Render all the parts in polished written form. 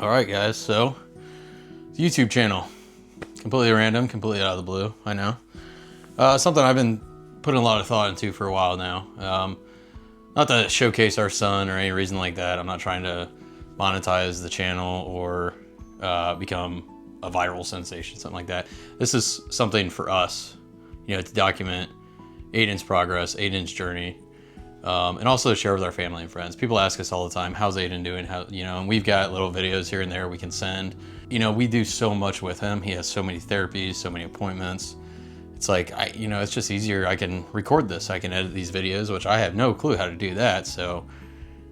All right, guys, so YouTube channel, completely random, completely out of the blue, I know. Something I've been putting a lot of thought into for a while now. Not to showcase our son or any reason like that. I'm not trying to monetize the channel or become a viral sensation, something like that. This is something for us, to document Aiden's progress, Aiden's journey, and also share with our family and friends. People ask us all the time, how's Aiden doing? And we've got little videos here and there we can send. We do so much with him. He has so many therapies, so many appointments. It's like, it's just easier. I can record this. I can edit these videos, which I have no clue how to do that. So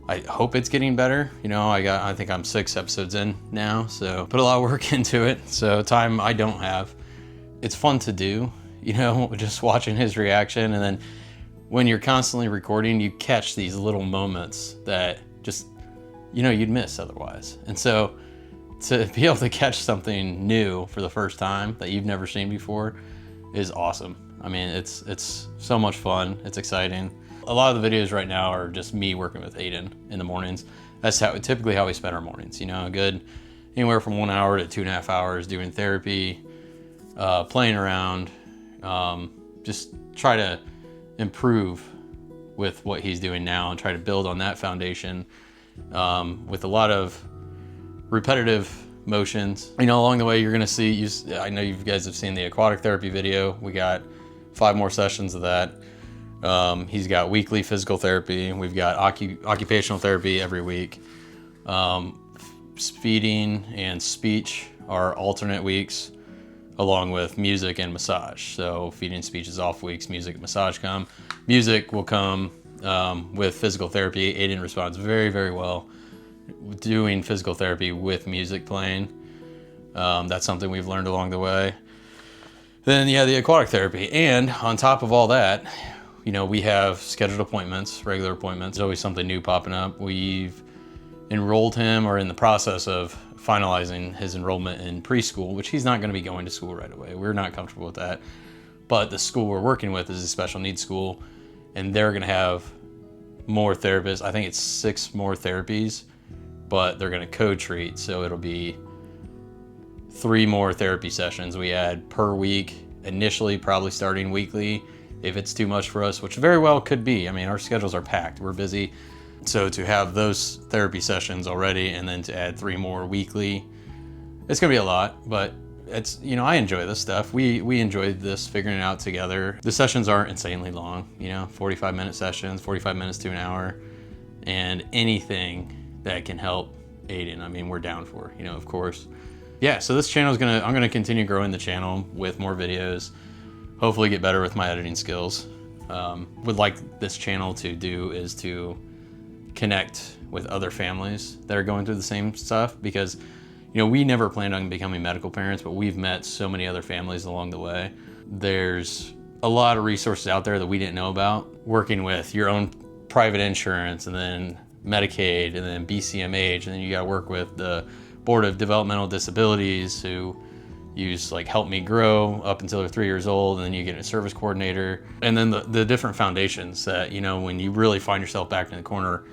I hope it's getting better. I think I'm 6 episodes in now, so put a lot of work into it. So time I don't have. It's fun to do, just watching his reaction. And then when you're constantly recording, you catch these little moments that just, you'd miss otherwise. And so to be able to catch something new for the first time that you've never seen before is awesome. I mean, it's so much fun. It's exciting. A lot of the videos right now are just me working with Aiden in the mornings. That's typically how we spend our mornings. A good anywhere from 1 hour to 2.5 hours doing therapy, playing around, just try to improve with what he's doing now and try to build on that foundation with a lot of repetitive motions. Along the way you're gonna see, I know you guys have seen the aquatic therapy video. We got 5 more sessions of that. He's got weekly physical therapy. We've got occupational therapy every week. Feeding and speech are alternate weeks, along with music and massage. So feeding and speech is off weeks, music and massage come. Music will come with physical therapy. Aiden responds very, very well doing physical therapy with music playing. That's something we've learned along the way. Then the aquatic therapy. And on top of all that, we have scheduled appointments, regular appointments. There's always something new popping up. We've enrolled him, or in the process of finalizing his enrollment in preschool, which he's not going to be going to school right away. We're not comfortable with that. But the school we're working with is a special needs school, and they're going to have more therapists. I think it's 6 more therapies, but they're going to co-treat. So it'll be 3 more therapy sessions we add per week, initially probably starting weekly if it's too much for us, which very well could be. I mean, our schedules are packed, we're busy. So to have those therapy sessions already and then to add 3 more weekly, it's gonna be a lot, but it's, I enjoy this stuff. We enjoyed this, figuring it out together. The sessions aren't insanely long, 45-minute sessions, 45 minutes to an hour, and anything that can help Aiden, I mean, we're down for, of course. Yeah, so this channel I'm gonna continue growing the channel with more videos, hopefully get better with my editing skills. Would like this channel to do is to connect with other families that are going through the same stuff, because we never planned on becoming medical parents, but we've met so many other families along the way. There's a lot of resources out there that we didn't know about, working with your own private insurance and then Medicaid and then BCMH, and then you got to work with the Board of Developmental Disabilities, who use like Help Me Grow up until they're 3 years old, and then you get a service coordinator, and then the different foundations that, when you really find yourself back in the corner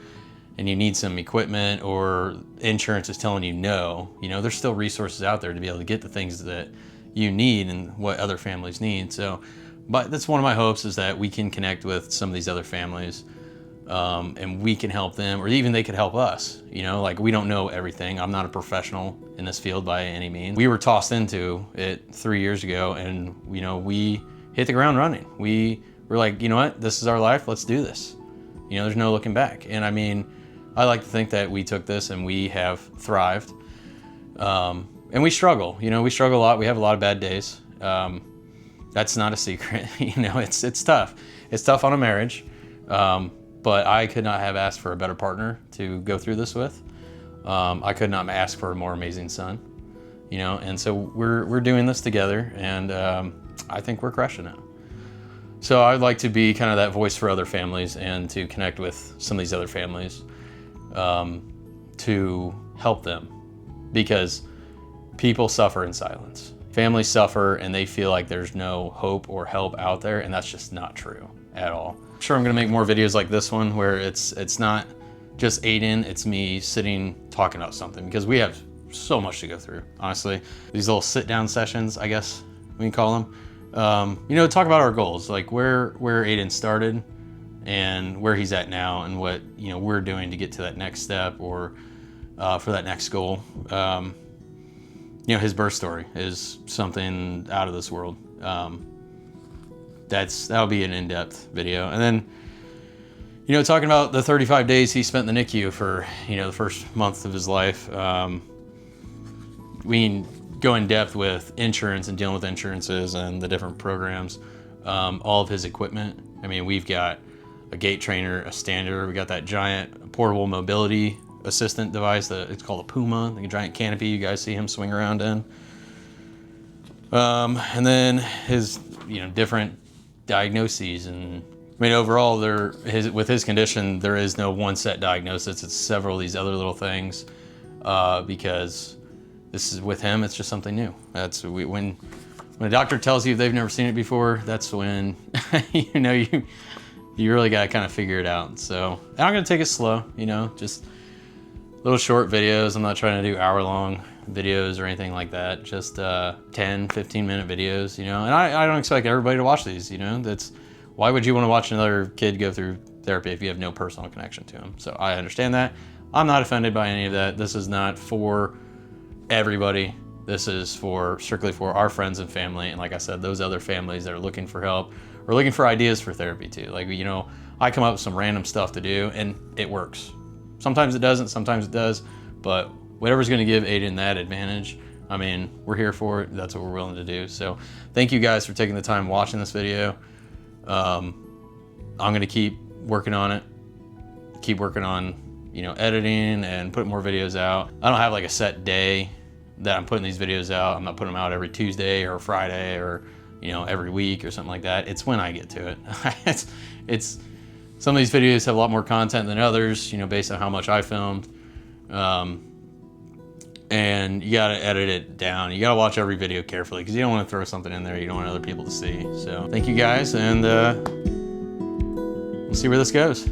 and you need some equipment or insurance is telling you no, there's still resources out there to be able to get the things that you need and what other families need. So, but that's one of my hopes, is that we can connect with some of these other families, and we can help them, or even they could help us. Like, we don't know everything. I'm not a professional in this field by any means. We were tossed into it 3 years ago, and we hit the ground running. We were like, what, this is our life, let's do this. There's no looking back. And I mean, I like to think that we took this and we have thrived. And we struggle, we struggle a lot. We have a lot of bad days. That's not a secret. It's tough. It's tough on a marriage. But I could not have asked for a better partner to go through this with. I could not ask for a more amazing son, and so we're doing this together, and I think we're crushing it. So I'd like to be kind of that voice for other families and to connect with some of these other families, to help them, because people suffer in silence. Families suffer and they feel like there's no hope or help out there, and that's just not true at all. I'm sure I'm gonna make more videos like this one, where it's not just Aiden, it's me sitting talking about something, because we have so much to go through, honestly. These little sit down sessions, I guess we can call them. You know, talk about our goals, like where Aiden started and where he's at now, and what, you know, we're doing to get to that next step, or for that next goal. You know, his birth story is something out of this world. That'll be an in-depth video. And then, you know, talking about the 35 days he spent in the NICU for, you know, the first month of his life. We can go in depth with insurance and dealing with insurances and the different programs. All of his equipment. I mean, we've got a gait trainer, a stander. We got that giant portable mobility assistant device that it's called a Puma, like a giant canopy you guys see him swing around in. And then his, you know, different diagnoses. And I mean, overall, with his condition, there is no one set diagnosis. It's several of these other little things, because this is, with him, it's just something new. That's when a doctor tells you they've never seen it before, that's when you know you really got to kind of figure it out. So I'm gonna take it slow, you know, just little short videos. I'm not trying to do hour-long videos or anything like that. Just 10, 15-minute videos, you know. And I don't expect everybody to watch these, you know. Why would you want to watch another kid go through therapy if you have no personal connection to him? So I understand that. I'm not offended by any of that. This is not for everybody. This is strictly for our friends and family. And like I said, those other families that are looking for help or looking for ideas for therapy too. Like, you know, I come up with some random stuff to do and it works. Sometimes it doesn't, sometimes it does, but whatever's gonna give Aiden that advantage, I mean, we're here for it. That's what we're willing to do. So thank you guys for taking the time watching this video. I'm gonna keep working on it, keep working on, you know, editing and putting more videos out. I don't have like a set day that I'm putting these videos out. I'm not putting them out every Tuesday or Friday or, you know, every week or something like that. It's when I get to it. it's some of these videos have a lot more content than others, you know, based on how much I filmed. And you gotta edit it down. You gotta watch every video carefully because you don't want to throw something in there you don't want other people to see. So thank you guys, and we'll see where this goes.